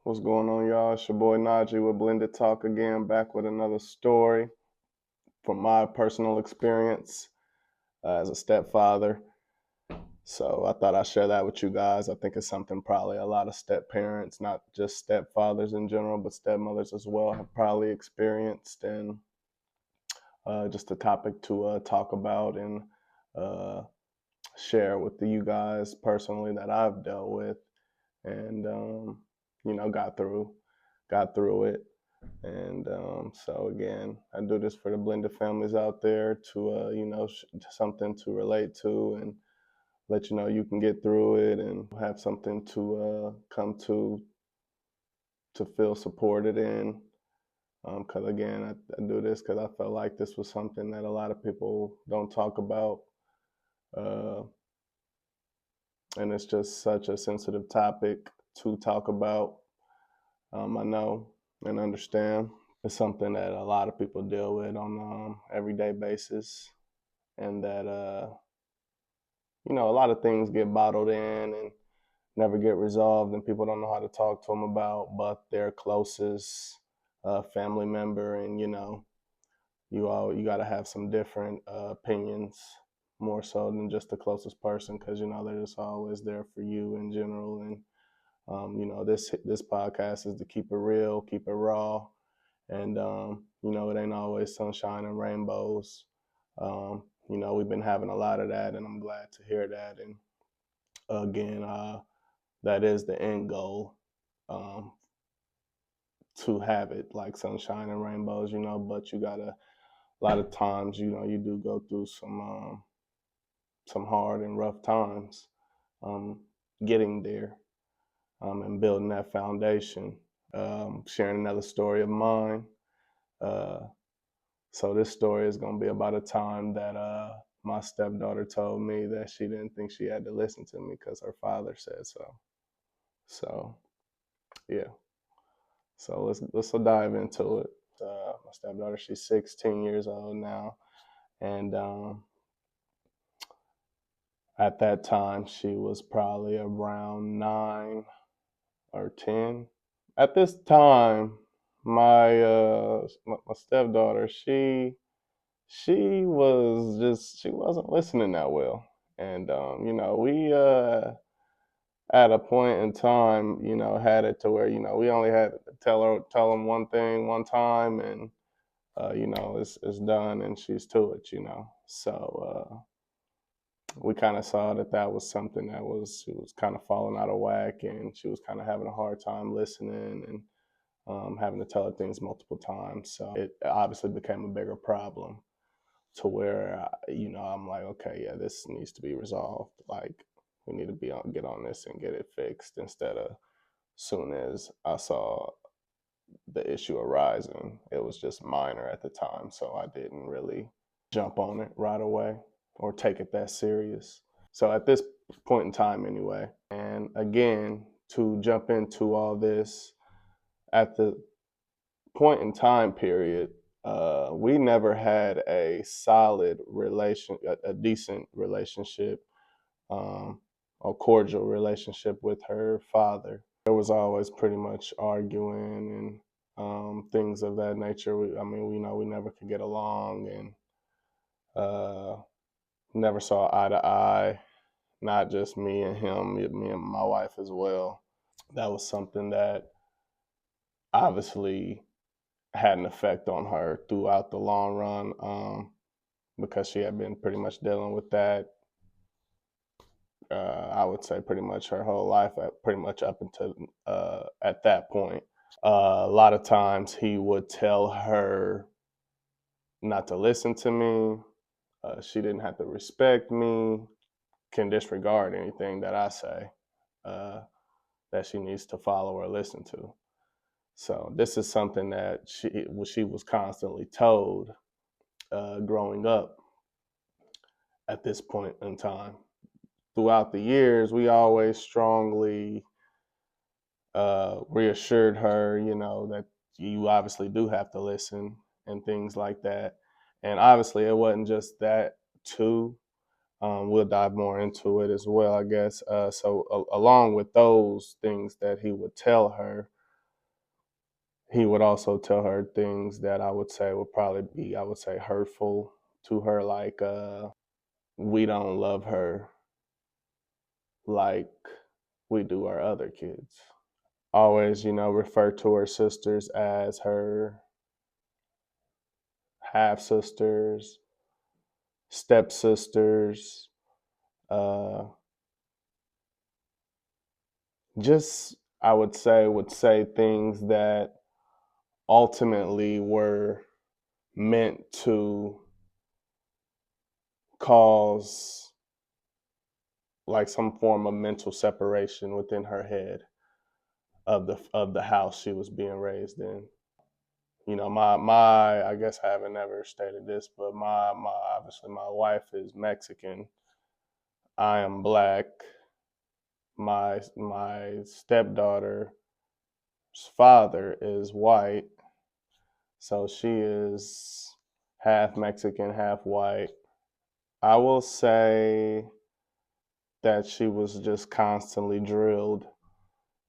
What's going on, y'all? It's your boy Najee with Blended Talk again, back with another story from my personal experience as a stepfather. So I thought I'd share that with you guys. I think it's something probably a lot of step parents, not just stepfathers in general, but stepmothers as well, have probably experienced, and just a topic to talk about and uh, share with you guys personally that I've dealt with and got through it. And so again, I do this for the blended families out there to something to relate to and let you know you can get through it and have something to come to feel supported in. Because again, I do this because I felt like this was something that a lot of people don't talk about. Uh, and it's just such a sensitive topic to talk about. I know and understand. It's something that a lot of people deal with on everyday basis, and that a lot of things get bottled in and never get resolved, and people don't know how to talk to them about, but their closest family member, and you got to have some different opinions more so than just the closest person, because they're just always there for you in general. And this podcast is to keep it real, keep it raw, and it ain't always sunshine and rainbows. We've been having a lot of that, and I'm glad to hear that. And again, that is the end goal, to have it like sunshine and rainbows, but you gotta, a lot of times, you do go through some hard and rough times, getting there, and building that foundation. Sharing another story of mine. So this story is going to be about a time that my stepdaughter told me that she didn't think she had to listen to me because her father said so. So yeah. So let's dive into it. My stepdaughter, she's 16 years old now, and at that time she was probably around 9 or 10. At this time, my stepdaughter, she wasn't listening that well. And we at a point in time, had it to where, we only had to tell them one thing one time, and it's done, and she's to it. So we kind of saw that was something she was kind of falling out of whack, and she was kind of having a hard time listening, and having to tell her things multiple times. So it obviously became a bigger problem, to where I'm like, okay, yeah, this needs to be resolved. Like, we need to get on this and get it fixed, instead of soon as I saw the issue arising, it was just minor at the time, so I didn't really jump on it right away or take it that serious. So at this point in time anyway, and again, to jump into all this, at the point in time period, we never had a solid a decent relationship, a cordial relationship with her father. There was always pretty much arguing and things of that nature. We never could get along, and never saw eye to eye. Not just me and him, me and my wife as well. That was something that obviously had an effect on her throughout the long run, because she had been pretty much dealing with that. I would say pretty much her whole life, pretty much up until at that point. A lot of times he would tell her not to listen to me. She didn't have to respect me, can disregard anything that I say, that she needs to follow or listen to. So this is something that she was constantly told, growing up at this point in time. Throughout the years, we always strongly reassured her, that you obviously do have to listen and things like that. And obviously, it wasn't just that too. We'll dive more into it as well, I guess. So along with those things that he would tell her, he would also tell her things that I would say would probably be, I would say, hurtful to her, like we don't love her like we do our other kids. Always, refer to her sisters as her half sisters, stepsisters, uh, just, I would say things that ultimately were meant to cause like some form of mental separation within her head of the house she was being raised in. My I guess I haven't ever stated this, but my obviously my wife is Mexican. I am black. My stepdaughter's father is white, so she is half Mexican, half white. I will say that she was just constantly drilled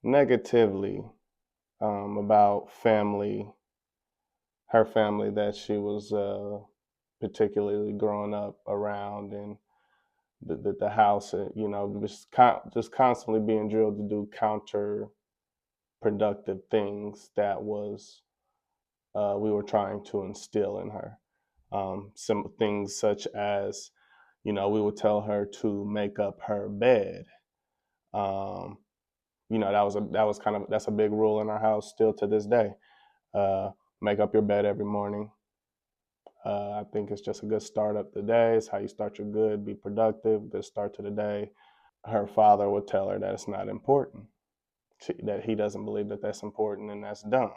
negatively about her family that she was particularly growing up around, and the house, just constantly being drilled to do counterproductive things that was we were trying to instill in her. Some things such as, we would tell her to make up her bed. Um, that's a big rule in our house still to this day. Uh, Make up your bed every morning. I think it's just a good start up the day. It's how you start your good, be productive, good start to the day. Her father would tell her that it's not important, that he doesn't believe that that's important, and that's dumb.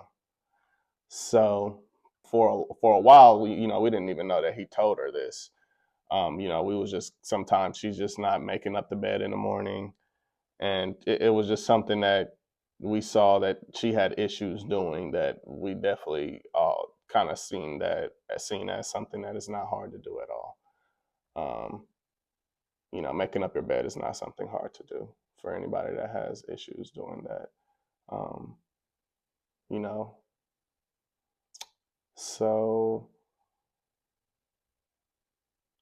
So for a while, we didn't even know that he told her this. We was just, sometimes she's just not making up the bed in the morning, and it was just something that we saw that she had issues doing, that we definitely kind of seen as something that is not hard to do at all. Um, Making up your bed is not something hard to do for anybody that has issues doing that. Um, you know, so,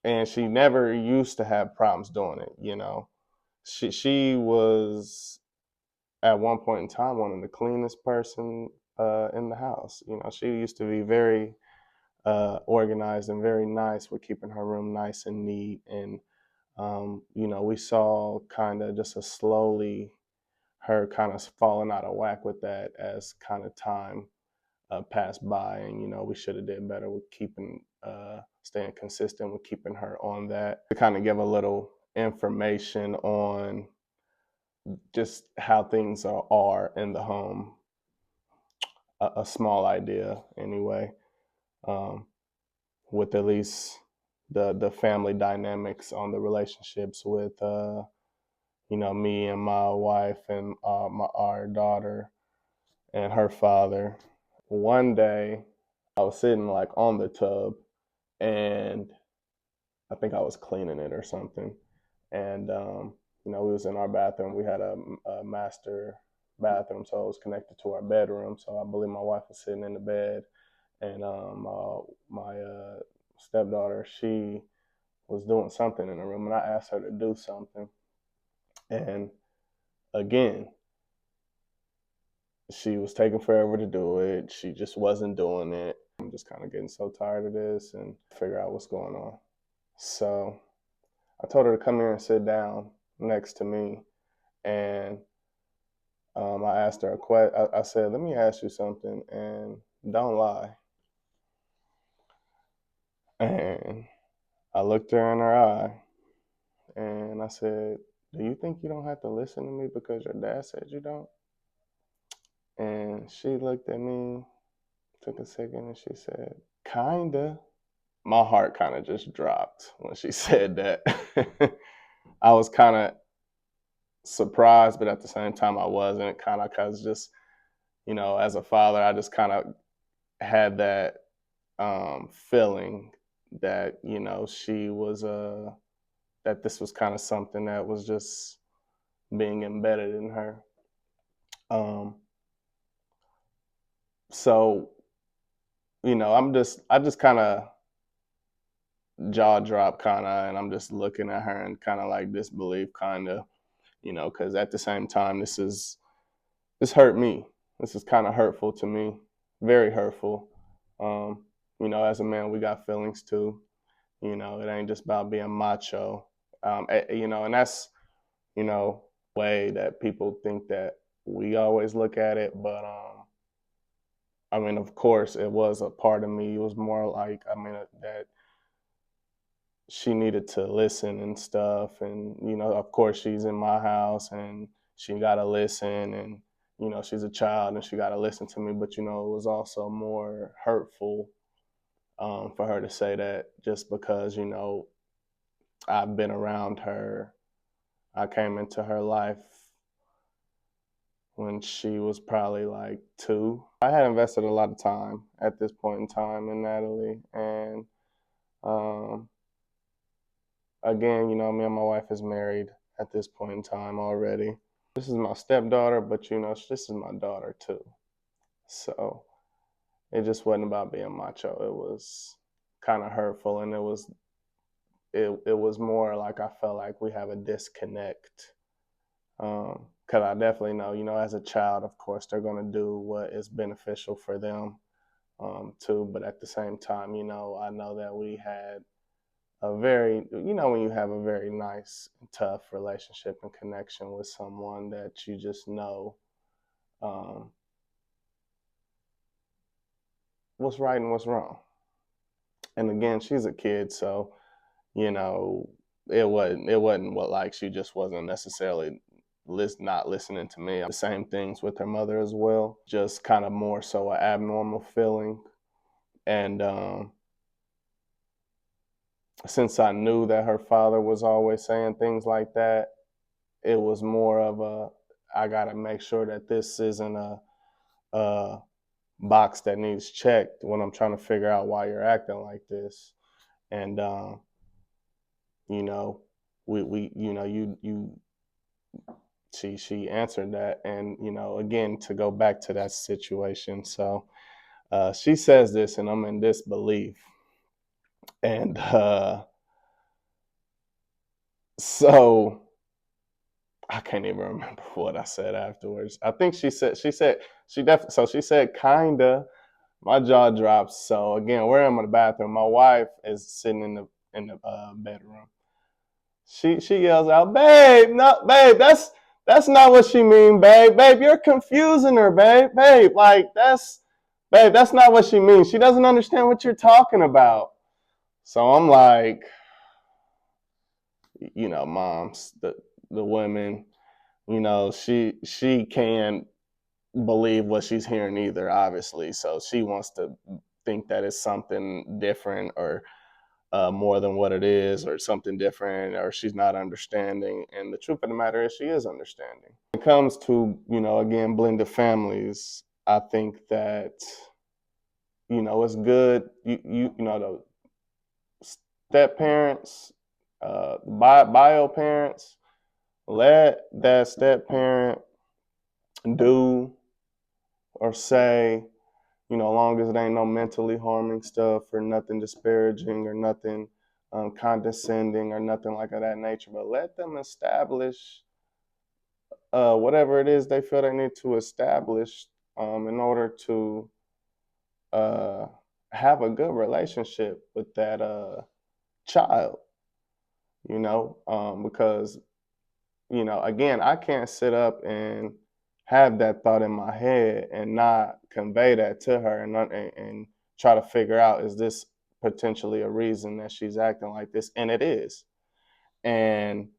and she never used to have problems doing it. She was at one point in time one of the cleanest person in the house. She used to be very organized and very nice with keeping her room nice and neat. And we saw kind of just a slowly her kind of falling out of whack with that as kind of time passed by. And we should have did better with keeping staying consistent with keeping her on that. To kind of give a little information on just how things are in the home, a small idea anyway, um, with at least the family dynamics on the relationships with me and my wife and our daughter and her father. One day I was sitting like on the tub, and I think I was cleaning it or something. And we was in our bathroom. We had a master bathroom, so it was connected to our bedroom. So I believe my wife was sitting in the bed, and my stepdaughter, she was doing something in the room, and I asked her to do something. And again, she was taking forever to do it. She just wasn't doing it. I'm just kind of getting so tired of this and figure out what's going on. So I told her to come here and sit down next to me, and I asked her a question. I said, "Let me ask you something, and don't lie." And I looked her in her eye, and I said, "Do you think you don't have to listen to me because your dad said you don't?" And she looked at me, took a second, and she said, "Kinda." My heart kind of just dropped when she said that. I was kind of surprised, but at the same time, I wasn't. Kind of because just, as a father, I just kind of had that feeling that, she was, that this was kind of something that was just being embedded in her. Um, So, I just kind of jaw drop kind of, and I'm just looking at her and kind of like disbelief kind of, because at the same time, this hurt me. This is kind of hurtful to me, very hurtful. Um, as a man, we got feelings too. It ain't just about being macho. And that's, way that people think that we always look at it. But I mean, of course, it was a part of me. It was more like, I mean, that she needed to listen and stuff. And, of course, she's in my house and she got to listen. And, she's a child and she got to listen to me. But, it was also more hurtful for her to say that just because, I've been around her. I came into her life when she was probably like 2. I had invested a lot of time at this point in time in Natalie. And um, again, me and my wife is married at this point in time already. This is my stepdaughter, but this is my daughter too. So it just wasn't about being macho. It was kind of hurtful, and it was more like I felt like we have a disconnect. Because I definitely know, as a child, of course, they're going to do what is beneficial for them too. But at the same time, I know that we had a very, when you have a very nice, tough relationship and connection with someone that you just know um, what's right and what's wrong. And again, she's a kid, so you know, it wasn't what like she just wasn't necessarily not listening to me. The same things with her mother as well, just kind of more so an abnormal feeling. And since I knew that her father was always saying things like that, it was more of a I gotta make sure that this isn't a box that needs checked when I'm trying to figure out why you're acting like this. And you know, we you she answered that. And again, to go back to that situation, so she says this and I'm in disbelief. And so I can't even remember what I said afterwards. I think she said kinda. My jaw drops. So again, we're in the bathroom. My wife is sitting in the bedroom. She yells out, "Babe, no, babe, that's not what she mean, babe. Babe, you're confusing her, babe. Babe, like babe, that's not what she means. She doesn't understand what you're talking about." So I'm like, moms, the women, she can't believe what she's hearing either, obviously. So she wants to think that it's something different or more than what it is, or something different, or she's not understanding. And the truth of the matter is, she is understanding. When it comes to, again, blended families, I think that, it's good. The step parents, bio parents, let that step parent do or say, long as it ain't no mentally harming stuff or nothing disparaging or nothing condescending or nothing like of that nature. But let them establish whatever it is they feel they need to establish in order to uh, have a good relationship with that child, because again, I can't sit up and have that thought in my head and not convey that to her and try to figure out, is this potentially a reason that she's acting like this? And it is. And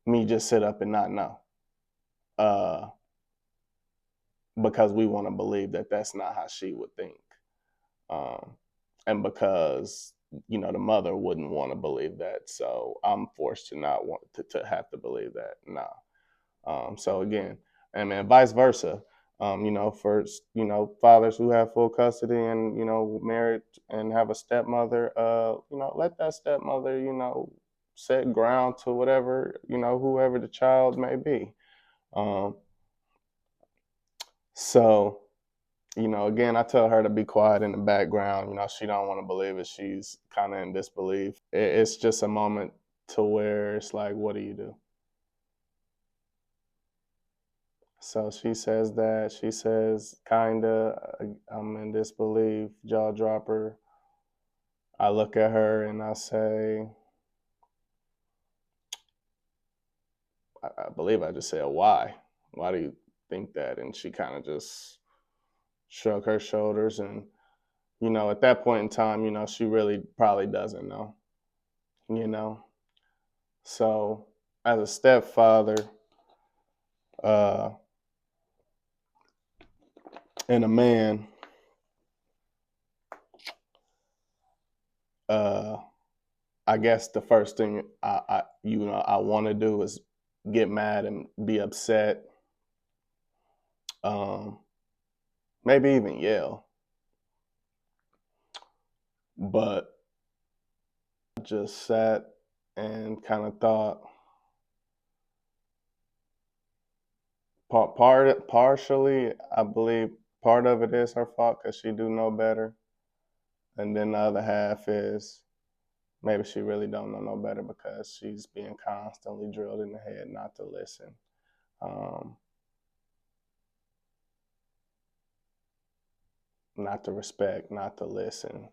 me just sit up and not know. Uh, because we want to believe that that's not how she would think. Um, and because, the mother wouldn't want to believe that. So I'm forced to not want to have to believe that. No. So again, and then vice versa. For fathers who have full custody and married and have a stepmother, let that stepmother set ground to whatever whoever the child may be. So Again, I tell her to be quiet in the background. She don't want to believe it. She's kind of in disbelief. It's just a moment to where it's like, what do you do? So she says that. She says, kinda, I'm in disbelief, jaw dropper. I look at her and I say, I believe I just said, why? Why do you think that? And she kind of just shrugged her shoulders. And, at that point in time, she really probably doesn't know, you know? So as a stepfather, uh, and a man, uh, I guess the first thing I want to do is get mad and be upset, um, maybe even yell. But I just sat and kind of thought, partially, I believe part of it is her fault because she do know better, and then the other half is maybe she really don't know no better because she's being constantly drilled in the head not to listen. Um, Not to respect, not to listen.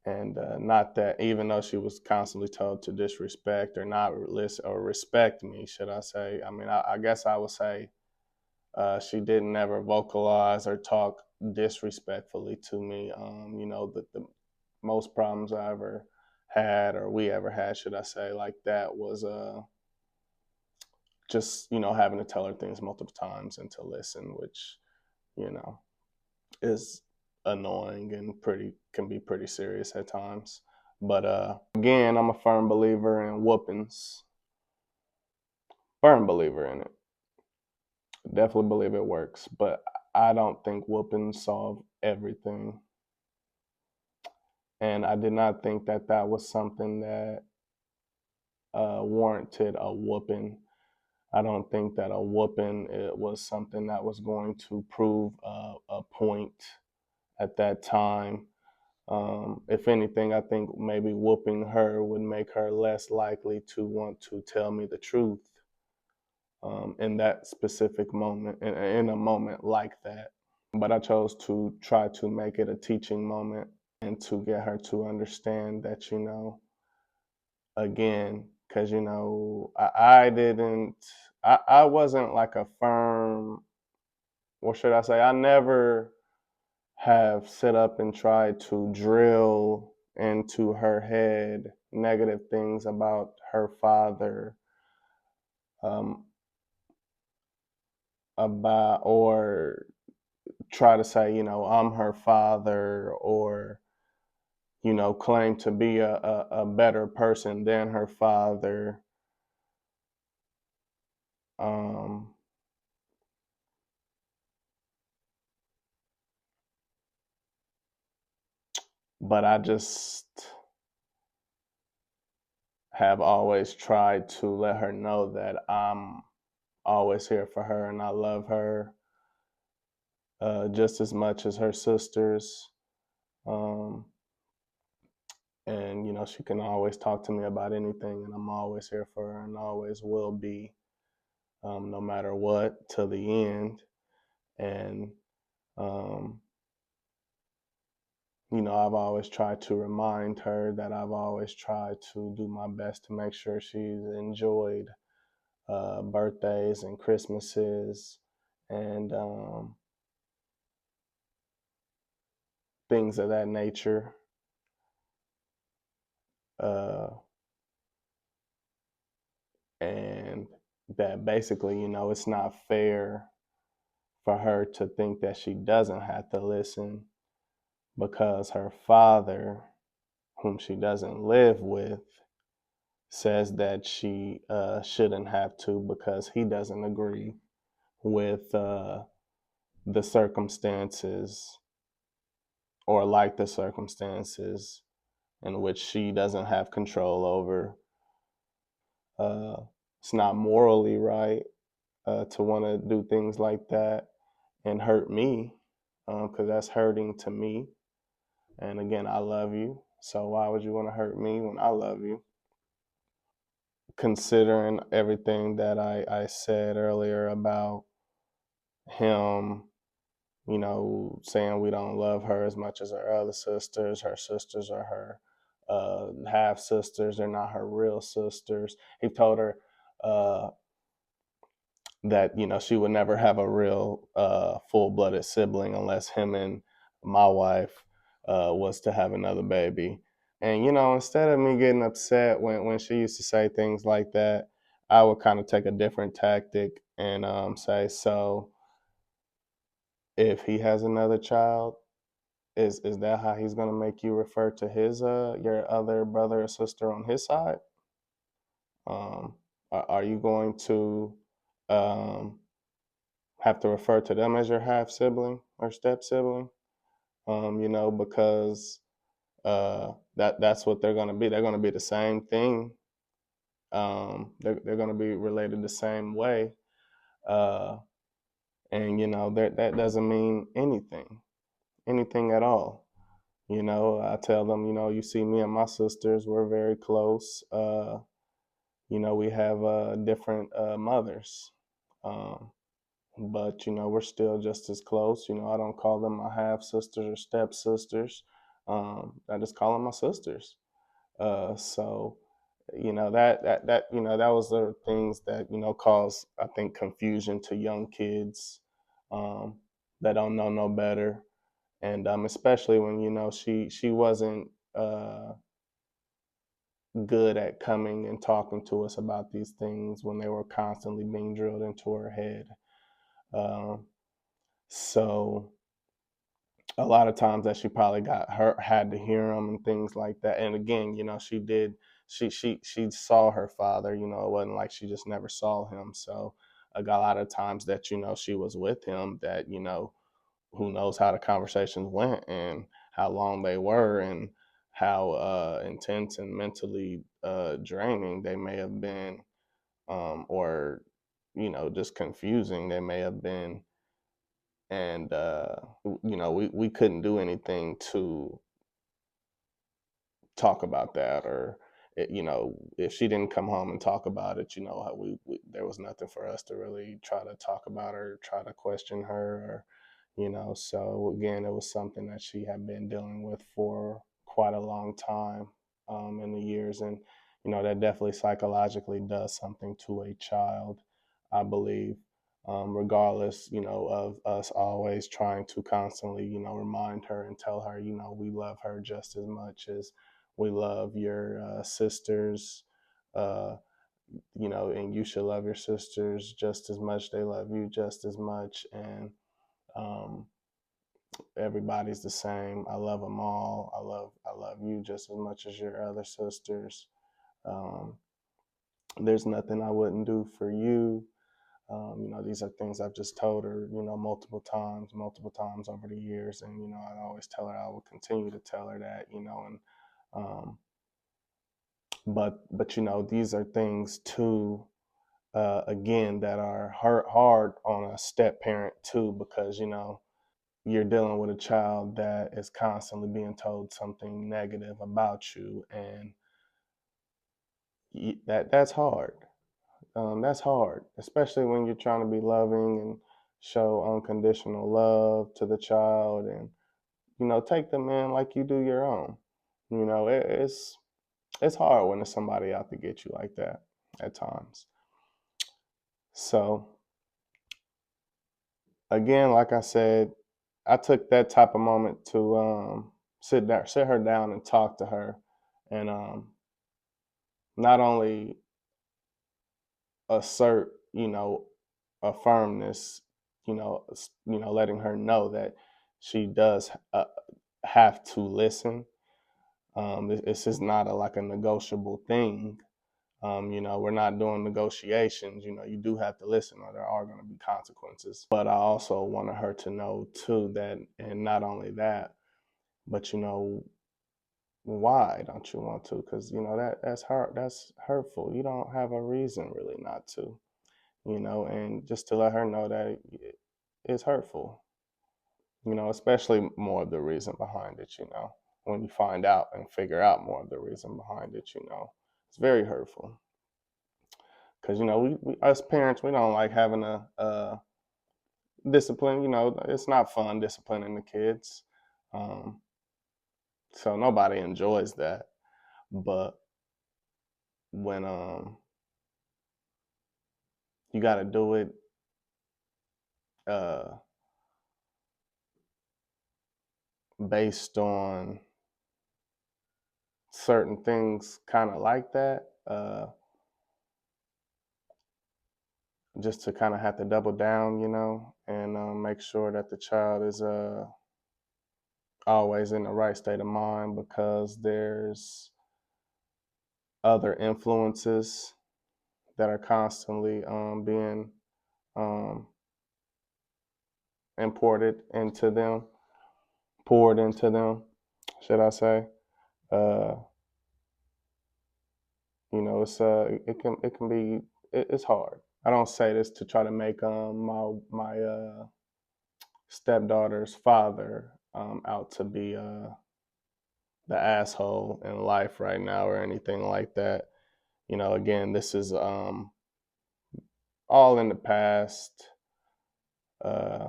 And not that, even though she was constantly told to disrespect or not listen or respect me, should I say? I mean, I guess I would say she didn't ever vocalize or talk disrespectfully to me. The most problems I ever had, or we ever had, should I say, like that was just having to tell her things multiple times and to listen, which you know is annoying and pretty can be pretty serious at times. But again, I'm a firm believer in whoopings. Firm believer in it. Definitely believe it works, but I don't think whoopings solve everything. And I did not think that that was something that warranted a whooping. I don't think that a whooping it was something that was going to prove a point at that time. If anything, I think maybe whooping her would make her less likely to want to tell me the truth in that specific moment, in a moment like that. But I chose to try to make it a teaching moment and to get her to understand that, again, because, I didn't, I wasn't like a firm, what should I say? I never have set up and tried to drill into her head negative things about her father, um, about or try to say, I'm her father, or claim to be a better person than her father. Um, but I just have always tried to let her know that I'm always here for her and I love her just as much as her sisters. Um, and, she can always talk to me about anything, and I'm always here for her and always will be, no matter what, to the end. And, um, I've always tried to remind her that I've always tried to do my best to make sure she's enjoyed birthdays and Christmases and things of that nature. Uh, and that basically, it's not fair for her to think that she doesn't have to listen because her father, whom she doesn't live with, says that she shouldn't have to because he doesn't agree with the circumstances or like the circumstances in which she doesn't have control over. Uh, it's not morally right to want to do things like that and hurt me. because that's hurting to me. And again, I love you. So why would you want to hurt me when I love you? Considering everything that I said earlier about him, saying we don't love her as much as her sisters are her half sisters, they're not her real sisters. He told her uh, that she would never have a real full-blooded sibling unless him and my wife was to have another baby. And instead of me getting upset when she used to say things like that, I would kind of take a different tactic and say, so if he has another child, is that how he's going to make you refer to his your other brother or sister on his side? um are you going to um have to refer to them as your half sibling or step sibling? Because that's what they're going to be. They're going to be the same thing. They're going to be related the same way. uh and that doesn't mean anything at all. I tell them, you see me and my sisters, we're very close. We have different mothers. Um, but we're still just as close. I don't call them my half sisters or step sisters. I just call them my sisters. So that was the things that cause, I think, confusion to young kids um, that don't know no better. And especially when she wasn't good at coming and talking to us about these things when they were constantly being drilled into her head. Um, so a lot of times that she probably got hurt, had to hear them and things like that. And again, she did, she saw her father. It wasn't like she just never saw him. So a lot of times that she was with him, that who knows how the conversations went and how long they were and how intense and mentally draining they may have been, or just confusing they may have been. And we couldn't do anything to talk about that, or if she didn't come home and talk about it, there was nothing for us to really try to talk about or try to question her, or so again, it was something that she had been dealing with for quite a long time, in the years. And that definitely psychologically does something to a child, I believe. Regardless, of us always trying to constantly, remind her and tell her, we love her just as much as we love your sisters, uh, and you should love your sisters just as much. They love you just as much. And um, everybody's the same. I love them all. I love you just as much as your other sisters. Um, there's nothing I wouldn't do for you. These are things I've just told her, multiple times over the years. And, I'd always tell her, I will continue to tell her that, and, um, but, these are things too, again, that are hard on a step parent too, because, you're dealing with a child that is constantly being told something negative about you. And that's hard. That's hard, especially when you're trying to be loving and show unconditional love to the child, and take them in like you do your own. It's hard when there's somebody out to get you like that at times. So again, like I said, I took that type of moment to sit her down and talk to her, and not only assert, a firmness, letting her know that she does have to listen. This is not like a negotiable thing. We're not doing negotiations. You do have to listen, or there are going to be consequences. But I also wanted her to know too that, and not only that, but why don't you want to? Because that's hurt. That's hurtful. You don't have a reason really not to. And just to let her know that it's hurtful. especially more of the reason behind it, when you find out and figure out more of the reason behind it, it's very hurtful. Because, we, us parents, we don't like having a discipline, it's not fun disciplining the kids. Um, so nobody enjoys that. But when you got to do it uh, based on certain things kind of like that, just to kind of have to double down, and make sure that the child is always in the right state of mind, because there's other influences that are constantly being um, imported into them, poured into them, should I say? Uh, it can be it's hard. I don't say this to try to make my stepdaughter's father out to be the asshole in life right now or anything like that. Again, this is all in the past. Uh,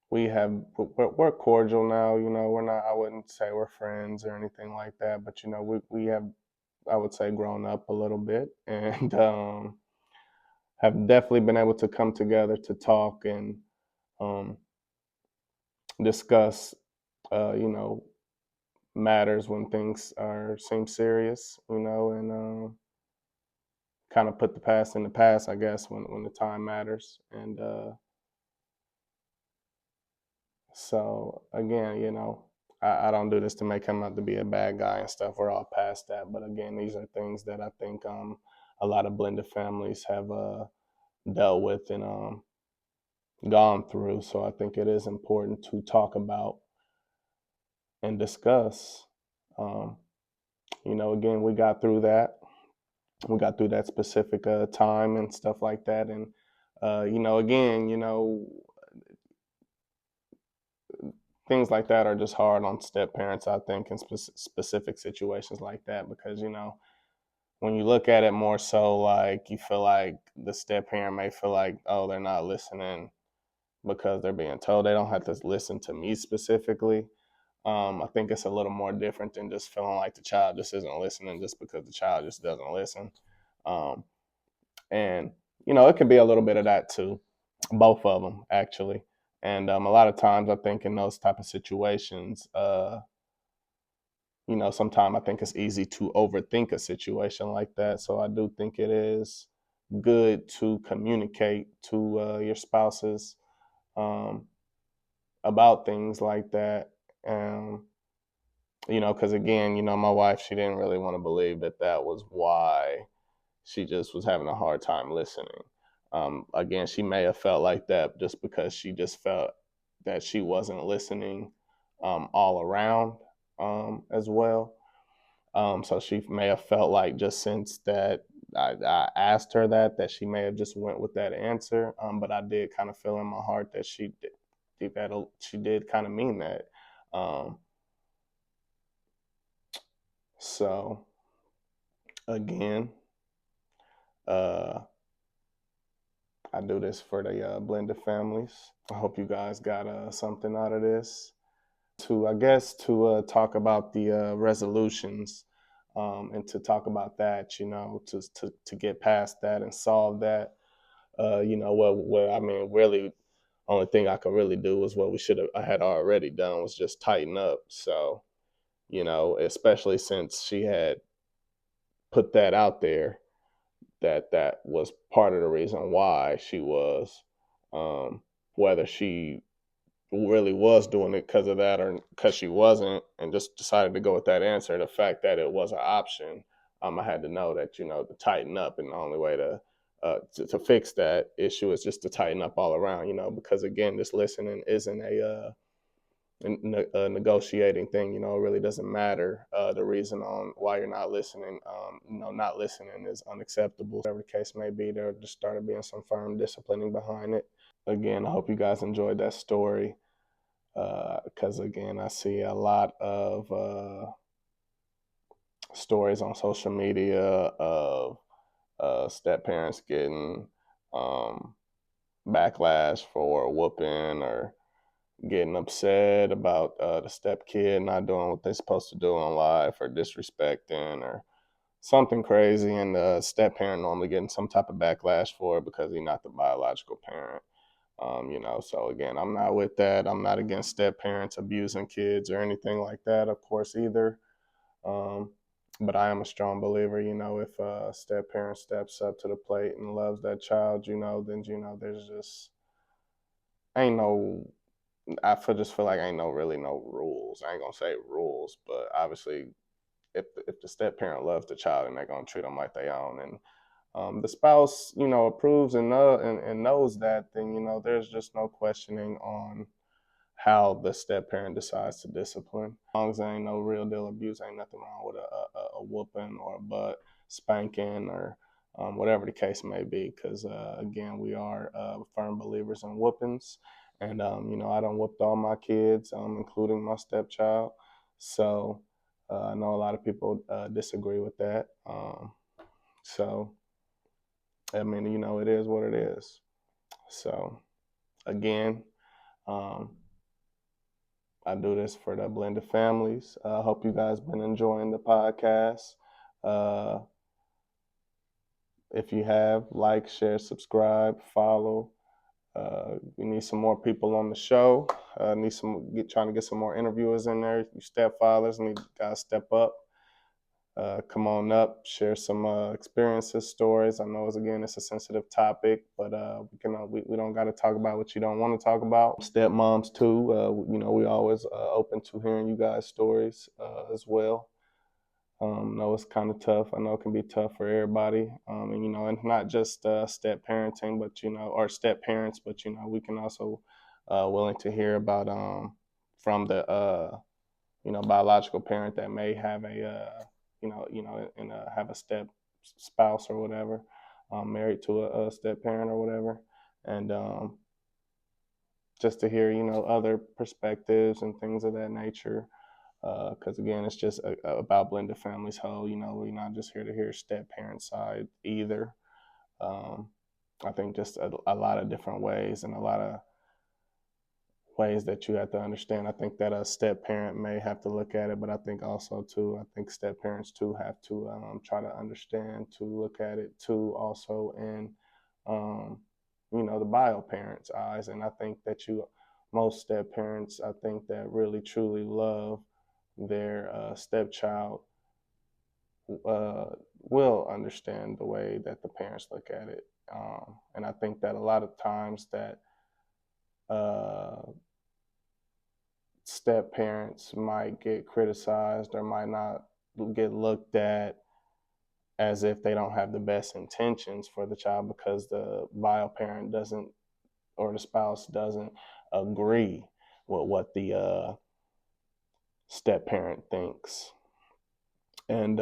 we're cordial now. We're not. I wouldn't say we're friends or anything like that, but we have, I would say, grown up a little bit, and have definitely been able to come together to talk and um, discuss, matters when things are seem serious, and kind of put the past in the past, I guess, when the time matters. And so again, I don't do this to make him out to be a bad guy and stuff. We're all past that. But again, these are things that I think a lot of blended families have dealt with and gone through. So I think it is important to talk about and discuss. Um, again, we got through that. We got through that specific time and stuff like that. And again, things like that are just hard on step parents, I think, in specific situations like that, because when you look at it more so, like, you feel like the step parent may feel like, oh, they're not listening because they're being told. They don't have to listen to me specifically. I think it's a little more different than just feeling like the child just isn't listening just because the child just doesn't listen. Um, and it can be a little bit of that too, both of them actually. And a lot of times, I think in those type of situations, sometimes I think it's easy to overthink a situation like that. So I do think it is good to communicate to your spouses um, about things like that. Um, because again, my wife, she didn't really want to believe that that was why she just was having a hard time listening. Again, she may have felt like that just because she just felt that she wasn't listening all around as well. So she may have felt like, just since that I asked her that she may have just went with that answer. But I did kind of feel in my heart that she did kind of mean that. Um, so again, uh, I do this for the blended families. I hope you guys got something out of this. I guess, to talk about the resolutions, and to talk about that, to get past that and solve that. What I mean, really, only thing I could really do was what I had already done, was just tighten up. So, especially since she had put that out there, that was part of the reason why she was, whether she really was doing it because of that or because she wasn't, and just decided to go with that answer. The fact that it was an option, I had to know that, to tighten up, and the only way to fix that issue is just to tighten up all around. Because again, this listening isn't a negotiating thing. It really doesn't matter the reason on why you're not listening. Not listening is unacceptable. Whatever the case may be, there just started being some firm disciplining behind it. again, I hope you guys enjoyed that story because, again, I see a lot of stories on social media of step parents getting um, backlash for whooping or getting upset about the step kid not doing what they're supposed to do in life or disrespecting or something crazy, and the step parent normally getting some type of backlash for it because he's not the biological parent. So again, I'm not with that. I'm not against step parents abusing kids or anything like that, of course, either. Um, but I am a strong believer, if a step parent steps up to the plate and loves that child, then there's just ain't no. Just feel like ain't no really no rules. I ain't gonna say rules, but obviously, if the step parent loves the child and they're gonna treat them like they own, and the spouse, approves and knows that, then there's just no questioning on how the step parent decides to discipline. As long as there ain't no real deal abuse, ain't nothing wrong with a whooping or a butt spanking or whatever the case may be. Because again, we are firm believers in whoopings, and I don't whooped all my kids, including my stepchild. So I know a lot of people disagree with that. So I mean, it is what it is. So again, um, I do this for the blended families. I hope you guys been enjoying the podcast. Uh, if you have, like, share, subscribe, follow. We need some more people on the show. Trying to get some more interviewers in there. You stepfathers need guys step up. Come on up, share some experiences, stories. I know it's a sensitive topic, but we don't got to talk about what you don't want to talk about. Stepmoms too. We always open to hearing you guys' stories as well. Know it's kind of tough. I know it can be tough for everybody. And not just step parenting, but or step parents, but we can also willing to hear about from the biological parent that may have a and have a step spouse or whatever, married to a step parent or whatever, and just to hear other perspectives and things of that nature. Because again, it's just about blended families whole. We're not just here to hear step parent side either. Um, I think just a lot of different ways and a lot of ways that you have to understand. I think that a step parent may have to look at it, but I think also too, I think step parents too have to try to understand, to look at it too, also in um, the bio parents' eyes. And I think that most step parents, I think that really truly love their stepchild uh, will understand the way that the parents look at it. And I think that a lot of times that uh, step parents might get criticized or might not get looked at as if they don't have the best intentions for the child because the bio parent doesn't or the spouse doesn't agree with what the step parent thinks. And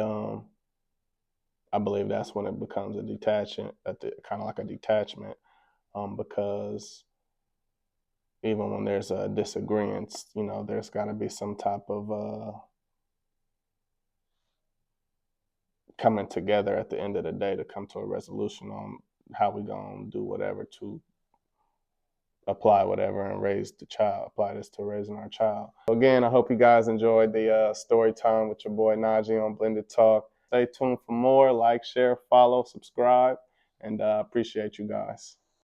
I believe that's when it becomes a detachment, kind of like a detachment, because even when there's a disagreement, there's got to be some type of coming together at the end of the day to come to a resolution on how we gonna do whatever to apply whatever and apply this to raising our child. Again, I hope you guys enjoyed the story time with your boy Najee on Blended Talk. Stay tuned for more. Like, share, follow, subscribe, and appreciate you guys.